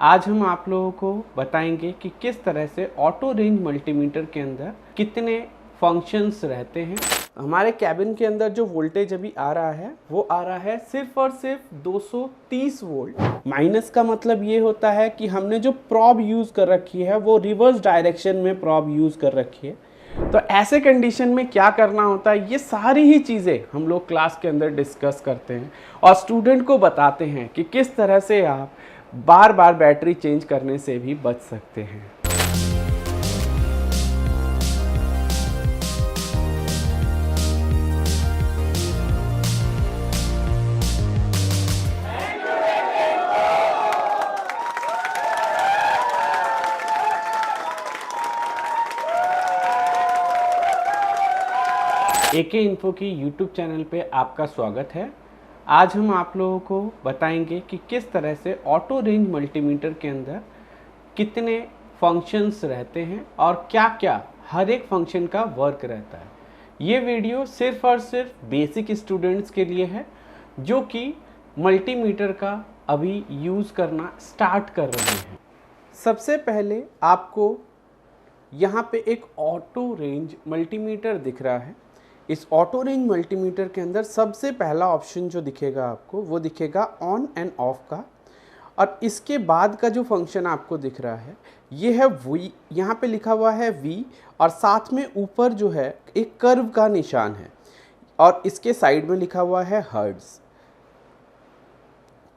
आज हम आप लोगों को बताएंगे कि किस तरह से ऑटो रेंज मल्टीमीटर के अंदर कितने फंक्शंस रहते हैं। हमारे कैबिन के अंदर जो वोल्टेज अभी आ रहा है वो आ रहा है सिर्फ और सिर्फ 230 वोल्ट। माइनस का मतलब ये होता है कि हमने जो प्रॉब यूज़ कर रखी है वो रिवर्स डायरेक्शन में प्रॉब यूज़ कर रखी है। तो ऐसे कंडीशन में क्या करना होता है, ये सारी ही चीज़ें हम लोग क्लास के अंदर डिस्कस करते हैं और स्टूडेंट को बताते हैं कि किस तरह से आप बार बार बैटरी चेंज करने से भी बच सकते हैं। एके इन्फो की यूट्यूब चैनल पे आपका स्वागत है। आज हम आप लोगों को बताएंगे कि किस तरह से ऑटो रेंज मल्टीमीटर के अंदर कितने फंक्शंस रहते हैं और क्या क्या हर एक फंक्शन का वर्क रहता है। ये वीडियो सिर्फ और सिर्फ बेसिक स्टूडेंट्स के लिए है जो कि मल्टीमीटर का अभी यूज़ करना स्टार्ट कर रहे हैं। सबसे पहले आपको यहाँ पे एक ऑटो रेंज मल्टीमीटर दिख रहा है। इस ऑटो रेंज मल्टीमीटर के अंदर सबसे पहला ऑप्शन जो दिखेगा आपको वो दिखेगा ऑन एंड ऑफ का, और इसके बाद का जो फंक्शन आपको दिख रहा है ये है वी। यहाँ पे लिखा हुआ है वी और साथ में ऊपर जो है एक कर्व का निशान है और इसके साइड में लिखा हुआ है हर्ट्ज।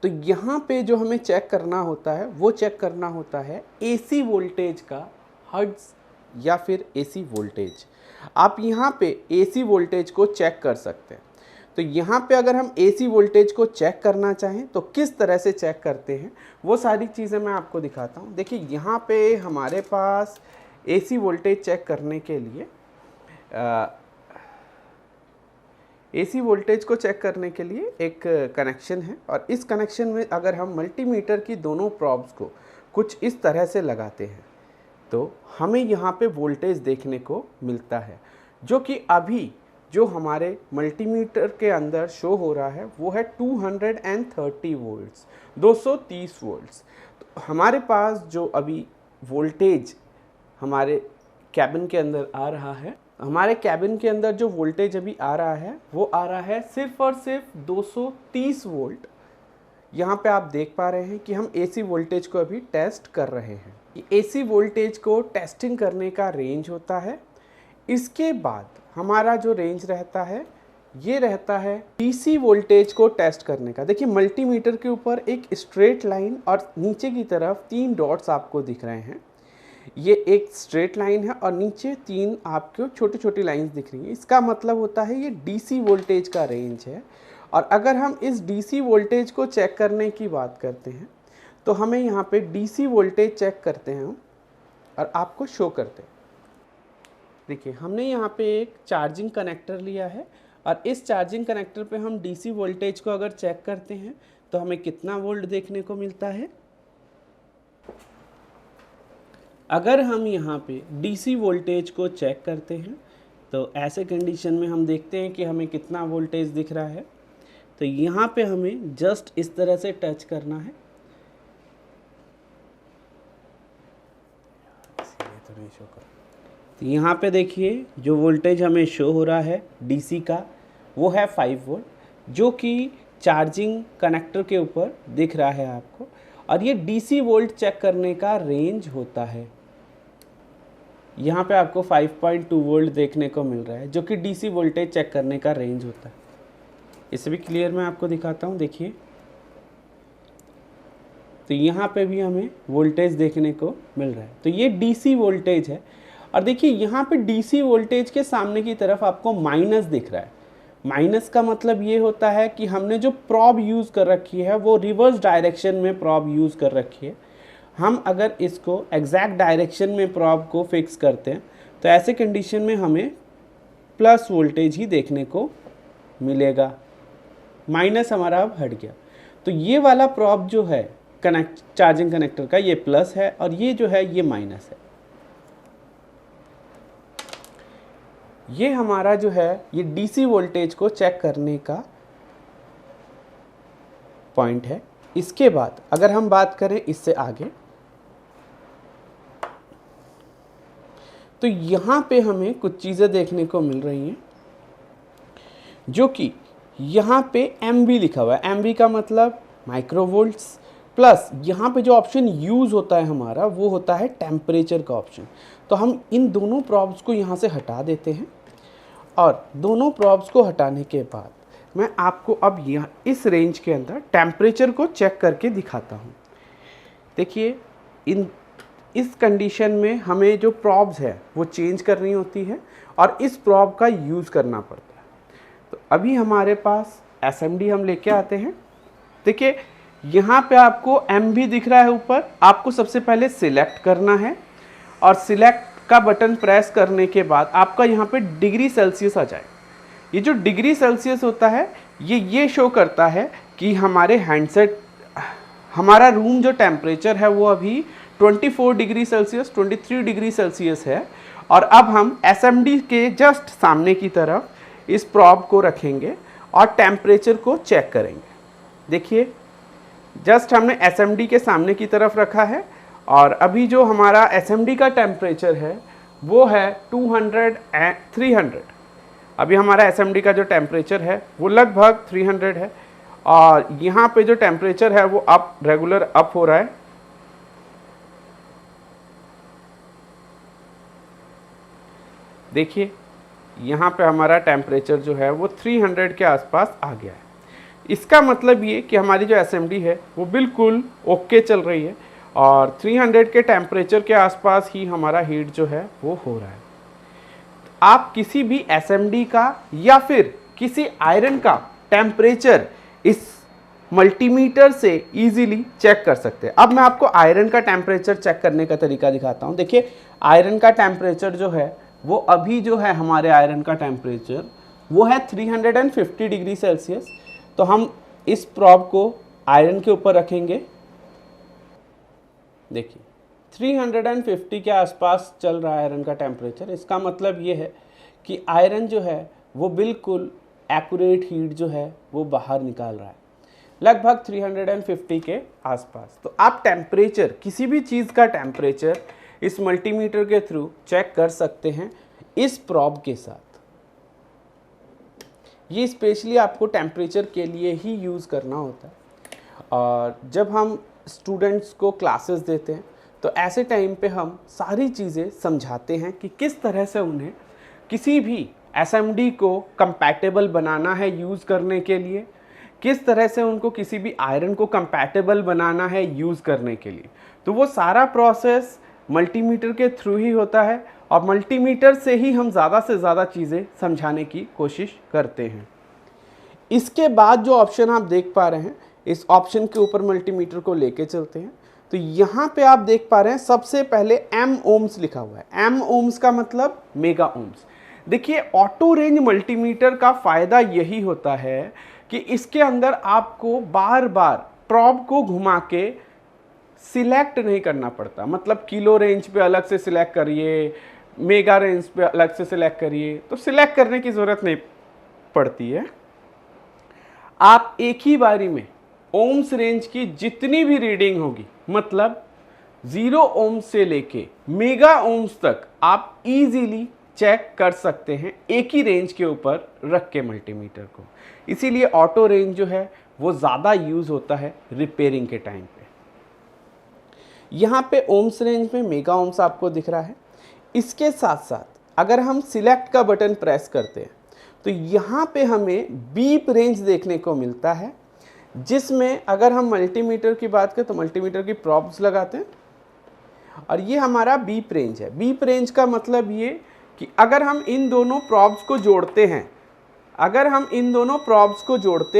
तो यहाँ पे जो हमें चेक करना होता है वो चेक करना होता है एसी वोल्टेज का हर्ट्ज या फिर एसी वोल्टेज। आप यहाँ पे एसी वोल्टेज को चेक कर सकते हैं। तो यहाँ पे अगर हम एसी वोल्टेज को चेक करना चाहें तो किस तरह से चेक करते हैं वो सारी चीज़ें मैं आपको दिखाता हूँ। देखिए यहाँ पे हमारे पास एसी वोल्टेज चेक करने के लिए एसी वोल्टेज को चेक करने के लिए एक कनेक्शन है, और इस कनेक्शन में अगर हम मल्टीमीटर की दोनों प्रॉब्स को कुछ इस तरह से लगाते हैं तो हमें यहाँ पे वोल्टेज देखने को मिलता है, जो कि अभी जो हमारे मल्टीमीटर के अंदर शो हो रहा है वो है 230 वोल्ट्स, 230 वोल्ट्स। तो हमारे पास जो अभी वोल्टेज हमारे कैबिन के अंदर आ रहा है, हमारे कैबिन के अंदर जो वोल्टेज अभी आ रहा है वो आ रहा है सिर्फ और सिर्फ 230 वोल्ट। यहाँ पे आप देख पा रहे हैं कि हम एसी वोल्टेज को अभी टेस्ट कर रहे हैं। एसी वोल्टेज को टेस्टिंग करने का रेंज होता है। इसके बाद हमारा जो रेंज रहता है ये रहता है डीसी वोल्टेज को टेस्ट करने का। देखिए मल्टीमीटर के ऊपर एक स्ट्रेट लाइन और नीचे की तरफ 3 डॉट्स आपको दिख रहे हैं। ये एक स्ट्रेट लाइन है और नीचे 3 आपको छोटी छोटी लाइंस दिख रही हैं। इसका मतलब होता है ये डीसी वोल्टेज का रेंज है। और अगर हम इस डीसी वोल्टेज को चेक करने की बात करते हैं तो हमें यहाँ पे डीसी वोल्टेज चेक करते हैं और आपको शो करते हैं। देखिए हमने यहाँ पे एक चार्जिंग कनेक्टर लिया है और इस चार्जिंग कनेक्टर पे हम डीसी वोल्टेज को अगर चेक करते हैं तो हमें कितना वोल्ट देखने को मिलता है। अगर हम यहाँ पे डीसी वोल्टेज को चेक करते हैं तो ऐसे कंडीशन में हम देखते हैं कि हमें कितना वोल्टेज दिख रहा है। तो यहाँ पे हमें जस्ट इस तरह से टच करना है। तो यहाँ पे देखिए जो वोल्टेज हमें शो हो रहा है डीसी का वो है 5 वोल्ट, जो कि चार्जिंग कनेक्टर के ऊपर दिख रहा है आपको। और ये डीसी वोल्ट चेक करने का रेंज होता है। यहाँ पे आपको 5.2 वोल्ट देखने को मिल रहा है, जो कि डीसी वोल्टेज चेक करने का रेंज होता है। इसे भी क्लियर मैं आपको दिखाता हूँ। देखिए तो यहाँ पे भी हमें वोल्टेज देखने को मिल रहा है। तो ये डीसी वोल्टेज है। और देखिए यहाँ पे डीसी वोल्टेज के सामने की तरफ आपको माइनस दिख रहा है। माइनस का मतलब ये होता है कि हमने जो प्रॉब यूज़ कर रखी है वो रिवर्स डायरेक्शन में प्रॉब यूज़ कर रखी है। हम अगर इसको एग्जैक्ट डायरेक्शन में प्रॉब को फिक्स करते हैं तो ऐसे कंडीशन में हमें प्लस वोल्टेज ही देखने को मिलेगा। माइनस हमारा अब हट गया। तो ये वाला प्रॉब जो है चार्जिंग कनेक्टर का ये प्लस है और ये जो है ये माइनस है। ये हमारा जो है ये डीसी वोल्टेज को चेक करने का पॉइंट है। इसके बाद अगर हम बात करें इससे आगे, तो यहाँ पे हमें कुछ चीज़ें देखने को मिल रही हैं, जो कि यहाँ पे MV लिखा हुआ है। MV का मतलब माइक्रोवोल्ट्स, प्लस यहाँ पे जो ऑप्शन यूज़ होता है हमारा वो होता है टेम्परेचर का ऑप्शन। तो हम इन दोनों प्रॉब्स को यहाँ से हटा देते हैं, और दोनों प्रॉब्स को हटाने के बाद मैं आपको अब यहाँ इस रेंज के अंदर टेम्परेचर को चेक करके दिखाता हूँ। देखिए, इस कंडीशन में हमें जो प्रॉब्स है वो चेंज करनी होती है और इस प्रॉब का यूज़ करना पड़ता है। तो अभी हमारे पास SMD हम लेके आते हैं। देखिए, यहाँ पे आपको MV दिख रहा है ऊपर, आपको सबसे पहले सिलेक्ट करना है और सिलेक्ट का बटन प्रेस करने के बाद आपका यहाँ पे डिग्री सेल्सियस आ जाए। ये जो डिग्री सेल्सियस होता है ये शो करता है कि हमारे हैंडसेट, हमारा रूम जो टेम्परेचर है वो अभी 24 डिग्री सेल्सियस 23 डिग्री सेल्सियस है। और अब हम SMD के जस्ट सामने की तरफ इस प्रॉब को रखेंगे और टेम्परेचर को चेक करेंगे। देखिए, जस्ट हमने SMD के सामने की तरफ रखा है और अभी जो हमारा SMD का टेम्परेचर है वो है 200 एंड 300। अभी हमारा SMD का जो टेम्परेचर है वो लगभग 300 है और यहाँ पे जो टेम्परेचर है वो रेगुलर अप हो रहा है। देखिए, यहाँ पे हमारा टेम्परेचर जो है वो 300 के आसपास आ गया है। इसका मतलब ये कि हमारी जो SMD है वो बिल्कुल ओके चल रही है और 300 के टेम्परेचर के आसपास ही हमारा हीट जो है वो हो रहा है। आप किसी भी SMD का या फिर किसी आयरन का टेम्परेचर इस मल्टीमीटर से इजीली चेक कर सकते हैं। अब मैं आपको आयरन का टेम्परेचर चेक करने का तरीका दिखाता हूँ। देखिए, आयरन का टेम्परेचर जो है वो अभी जो है हमारे आयरन का टेम्परेचर वो है 350 डिग्री सेल्सियस। तो हम इस प्रॉब को आयरन के ऊपर रखेंगे। देखिए, 350 के आसपास चल रहा है आयरन का टेम्परेचर। इसका मतलब ये है कि आयरन जो है वो बिल्कुल एक्यूरेट हीट जो है वो बाहर निकाल रहा है, लगभग 350 के आसपास। तो आप टेम्परेचर, किसी भी चीज़ का टेम्परेचर इस मल्टीमीटर के थ्रू चेक कर सकते हैं इस प्रॉब के साथ। ये स्पेशली आपको टेम्परेचर के लिए ही यूज़ करना होता है। और जब हम स्टूडेंट्स को क्लासेस देते हैं तो ऐसे टाइम पे हम सारी चीज़ें समझाते हैं कि किस तरह से उन्हें किसी भी SMD को कंपैटिबल बनाना है यूज़ करने के लिए, किस तरह से उनको किसी भी आयरन को कंपैटिबल बनाना है यूज़ करने के लिए। तो वो सारा प्रोसेस मल्टीमीटर के थ्रू ही होता है और मल्टीमीटर से ही हम ज़्यादा से ज़्यादा चीज़ें समझाने की कोशिश करते हैं। इसके बाद जो ऑप्शन आप देख पा रहे हैं, इस ऑप्शन के ऊपर मल्टीमीटर को लेके चलते हैं। तो यहाँ पे आप देख पा रहे हैं सबसे पहले M ओम्स लिखा हुआ है। M ओम्स का मतलब मेगा ओम्स। देखिए, ऑटो रेंज मल्टीमीटर का फ़ायदा यही होता है कि इसके अंदर आपको बार बार प्रॉब को घुमा के सिलेक्ट नहीं करना पड़ता। मतलब किलो रेंज पे अलग से सिलेक्ट करिए, मेगा रेंज पे अलग से सिलेक्ट करिए, तो सिलेक्ट करने की ज़रूरत नहीं पड़ती है। आप एक ही बारी में ओम्स रेंज की जितनी भी रीडिंग होगी, मतलब 0 ओम्स से लेके मेगा ओम्स तक आप इजीली चेक कर सकते हैं एक ही रेंज के ऊपर रख के मल्टीमीटर को। इसीलिए ऑटो रेंज जो है वो ज़्यादा यूज़ होता है रिपेयरिंग के टाइम पे। यहाँ पे ओम्स रेंज में मेगा ओम्स आपको दिख रहा है। इसके साथ साथ अगर हम सिलेक्ट का बटन प्रेस करते हैं तो यहाँ पे हमें बीप रेंज देखने को मिलता है, जिसमें अगर हम मल्टीमीटर की बात करें तो मल्टीमीटर की प्रॉब्स लगाते हैं और ये हमारा बीप रेंज है। बीप रेंज का मतलब ये कि अगर हम इन दोनों प्रॉब्स को जोड़ते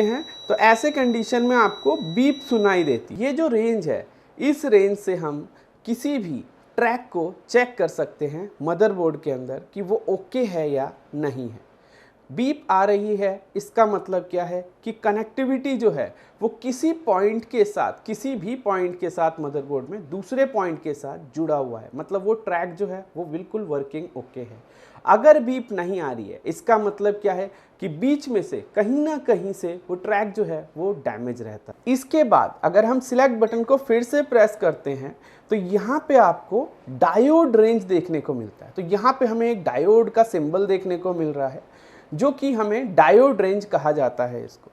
हैं, तो ऐसे कंडीशन में आपको बीप सुनाई देती है। ये जो रेंज है, इस रेंज से हम किसी भी ट्रैक को चेक कर सकते हैं मदरबोर्ड के अंदर कि वो ओके है या नहीं है। बीप आ रही है, इसका मतलब क्या है कि कनेक्टिविटी जो है वो किसी पॉइंट के साथ, किसी भी पॉइंट के साथ मदरबोर्ड में दूसरे पॉइंट के साथ जुड़ा हुआ है, मतलब वो ट्रैक जो है वो बिल्कुल वर्किंग ओके है। अगर बीप नहीं आ रही है, इसका मतलब क्या है कि बीच में से कहीं ना कहीं से वो ट्रैक जो है वो डैमेज रहता है। इसके बाद अगर हम सिलेक्ट बटन को फिर से प्रेस करते हैं तो यहाँ पे आपको डायोड रेंज देखने को मिलता है। तो यहाँ पे हमें एक डायोड का सिंबल देखने को मिल रहा है, जो कि हमें डायोड रेंज कहा जाता है इसको।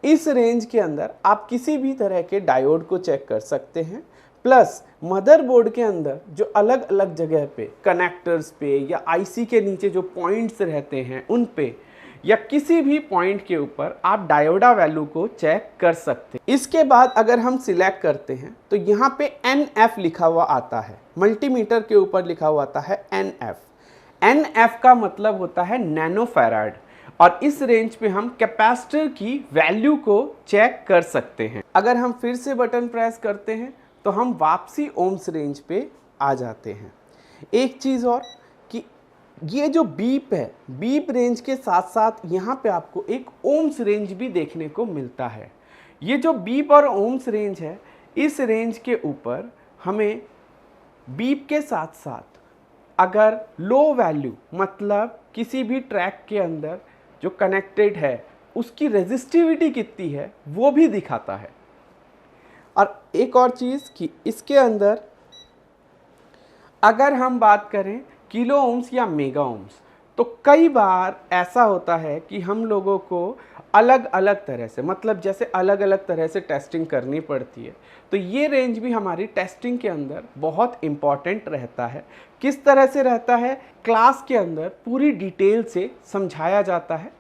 इस रेंज के अंदर आप किसी भी तरह के डायोड को चेक कर सकते हैं, प्लस मदरबोर्ड के अंदर जो अलग अलग जगह पे कनेक्टर्स पे या आईसी के नीचे जो पॉइंट्स रहते हैं उन पे या किसी भी पॉइंट के ऊपर आप डायोडा वैल्यू को चेक कर सकते हैं। इसके बाद अगर हम सिलेक्ट करते हैं तो यहाँ पे NF लिखा हुआ आता है, मल्टीमीटर के ऊपर लिखा हुआ आता है NF। NF का मतलब होता है नैनो फैराड, और इस रेंज पे हम कैपेसिटर की वैल्यू को चेक कर सकते हैं। अगर हम फिर से बटन प्रेस करते हैं तो हम वापसी ओम्स रेंज पे आ जाते हैं। एक चीज़ और कि ये जो बीप है, बीप रेंज के साथ साथ यहाँ पे आपको एक ओम्स रेंज भी देखने को मिलता है। ये जो बीप और ओम्स रेंज है, इस रेंज के ऊपर हमें बीप के साथ साथ अगर लो वैल्यू, मतलब किसी भी ट्रैक के अंदर जो कनेक्टेड है उसकी रेजिस्टिविटी कितनी है, वो भी दिखाता है। और एक और चीज़ कि इसके अंदर अगर हम बात करें किलो ओम्स या मेगा ओम्स, तो कई बार ऐसा होता है कि हम लोगों को अलग अलग तरह से, मतलब जैसे अलग अलग तरह से टेस्टिंग करनी पड़ती है। तो ये रेंज भी हमारी टेस्टिंग के अंदर बहुत इम्पॉर्टेंट रहता है। किस तरह से रहता है, क्लास के अंदर पूरी डिटेल से समझाया जाता है।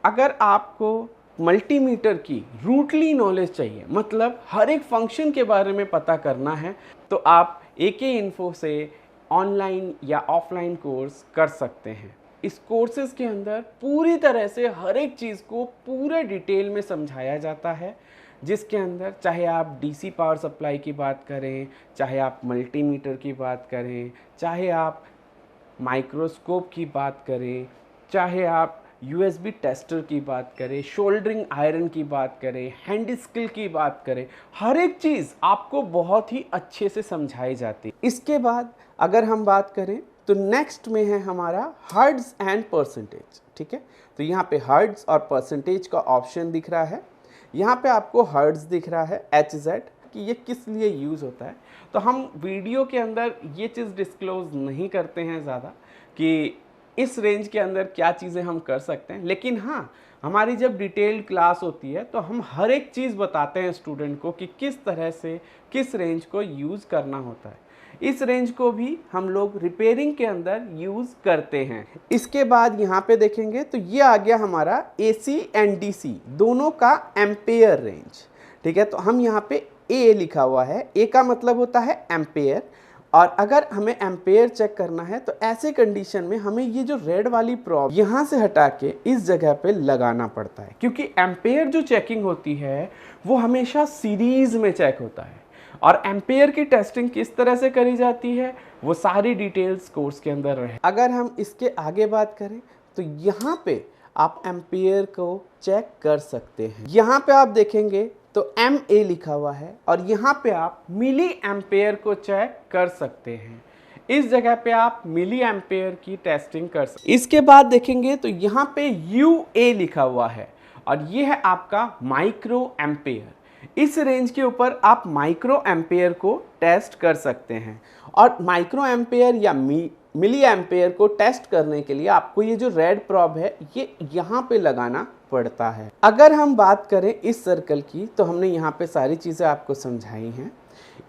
अगर आपको मल्टीमीटर की रूटली नॉलेज चाहिए, मतलब हर एक फंक्शन के बारे में पता करना है, तो आप AK इन्फो से ऑनलाइन या ऑफलाइन कोर्स कर सकते हैं। इस कोर्सेज के अंदर पूरी तरह से हर एक चीज़ को पूरे डिटेल में समझाया जाता है, जिसके अंदर चाहे आप DC पावर सप्लाई की बात करें, चाहे आप मल्टीमीटर की बात करें, चाहे आप माइक्रोस्कोप की बात करें, चाहे आप USB टेस्टर की बात करें, शोल्डरिंग आयरन की बात करें, हैंड स्किल की बात करें, हर एक चीज़ आपको बहुत ही अच्छे से समझाई जाती है। इसके बाद अगर हम बात करें तो नेक्स्ट में है हमारा हर्ट्ज एंड परसेंटेज। ठीक है, तो यहाँ पे हर्ट्ज और परसेंटेज का ऑप्शन दिख रहा है। यहाँ पे आपको हर्ट्ज दिख रहा है HZ, कि ये किस लिए यूज़ होता है। तो हम वीडियो के अंदर ये चीज़ डिस्क्लोज नहीं करते हैं ज़्यादा कि इस रेंज के अंदर क्या चीज़ें हम कर सकते हैं, लेकिन हाँ, हमारी जब डिटेल्ड क्लास होती है तो हम हर एक चीज़ बताते हैं स्टूडेंट को कि किस तरह से किस रेंज को यूज़ करना होता है। इस रेंज को भी हम लोग रिपेयरिंग के अंदर यूज़ करते हैं। इसके बाद यहाँ पे देखेंगे तो ये आ गया हमारा AC एंड DC दोनों का एम्पेयर रेंज। ठीक है, तो हम यहाँ पे A लिखा हुआ है, A का मतलब होता है एम्पेयर, और अगर हमें एम्पेयर चेक करना है तो ऐसे कंडीशन में हमें ये जो रेड वाली प्रॉब यहाँ से हटा के इस जगह पे लगाना पड़ता है, क्योंकि एम्पेयर जो चेकिंग होती है वो हमेशा सीरीज में चेक होता है। और एम्पेयर की टेस्टिंग किस तरह से करी जाती है वो सारी डिटेल्स कोर्स के अंदर रहे। अगर हम इसके आगे बात करें तो यहाँ पे आप एम्पेयर को चेक कर सकते हैं। यहाँ पे आप देखेंगे तो MA लिखा हुआ है, और यहाँ पे आप मिली एम्पेयर को चेक कर सकते हैं। इस जगह पे आप मिली एम्पेयर की टेस्टिंग कर सकते हैं। इसके बाद देखेंगे तो यहाँ पे UA लिखा हुआ है, और ये है आपका माइक्रो एम्पेयर। इस रेंज के ऊपर आप माइक्रो एम्पेयर को टेस्ट कर सकते हैं, और माइक्रो एम्पेयर या मिली एम्पेयर को टेस्ट करने के लिए आपको ये जो रेड प्रॉब है ये यहाँ पे लगाना पड़ता है। अगर हम बात करें इस सर्कल की तो हमने यहाँ पे सारी चीज़ें आपको समझाई हैं।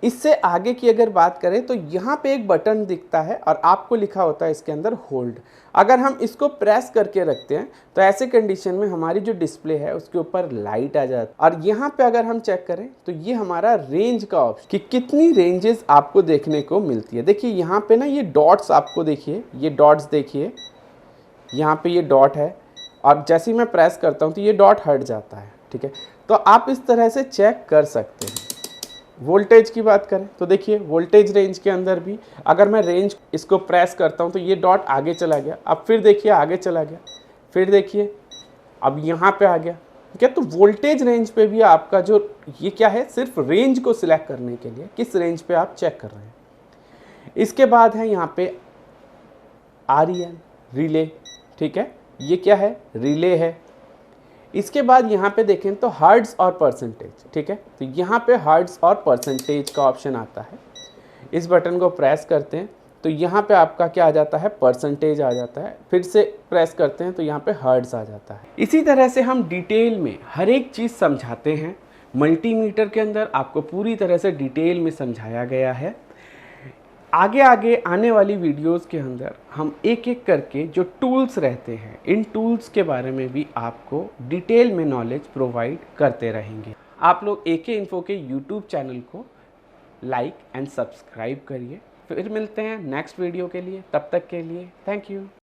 इससे आगे की अगर बात करें तो यहाँ पे एक बटन दिखता है और आपको लिखा होता है इसके अंदर होल्ड। अगर हम इसको प्रेस करके रखते हैं तो ऐसे कंडीशन में हमारी जो डिस्प्ले है उसके ऊपर लाइट आ जाती है। और यहाँ पे अगर हम चेक करें तो ये हमारा रेंज का ऑप्शन कि कितनी रेंजेस आपको देखने को मिलती है। देखिए यहाँ पे ना ये डॉट्स आपको देखिए, ये डॉट्स देखिए, यहाँ पे ये डॉट है, और जैसे ही मैं प्रेस करता हूँ तो ये डॉट हट जाता है। ठीक है, तो आप इस तरह से चेक कर सकते हैं। वोल्टेज की बात करें तो देखिए वोल्टेज रेंज के अंदर भी अगर मैं रेंज इसको प्रेस करता हूं तो ये डॉट आगे चला गया, अब फिर देखिए आगे चला गया, फिर देखिए अब यहाँ पे आ गया, ठीक है। तो वोल्टेज रेंज पे भी आपका जो ये क्या है, सिर्फ रेंज को सिलेक्ट करने के लिए किस रेंज पे आप चेक कर रहे हैं। इसके बाद है यहाँ पे REL रिले, ठीक है, ये क्या है, रिले है। इसके बाद यहाँ पे देखें तो हर्ट्ज और परसेंटेज, ठीक है। तो यहाँ पे हर्ट्ज और परसेंटेज का ऑप्शन आता है, इस बटन को प्रेस करते हैं तो यहाँ पे आपका क्या आ जाता है, परसेंटेज आ जाता है। फिर से प्रेस करते हैं तो यहाँ पे हर्ट्ज आ जाता है। इसी तरह से हम डिटेल में हर एक चीज़ समझाते हैं। मल्टीमीटर के अंदर आपको पूरी तरह से डिटेल में समझाया गया है। आगे आगे आने वाली वीडियोस के अंदर हम एक एक करके जो टूल्स रहते हैं, इन टूल्स के बारे में भी आपको डिटेल में नॉलेज प्रोवाइड करते रहेंगे। आप लोग AK इन्फो के YouTube चैनल को लाइक एंड सब्सक्राइब करिए। फिर मिलते हैं नेक्स्ट वीडियो के लिए, तब तक के लिए थैंक यू।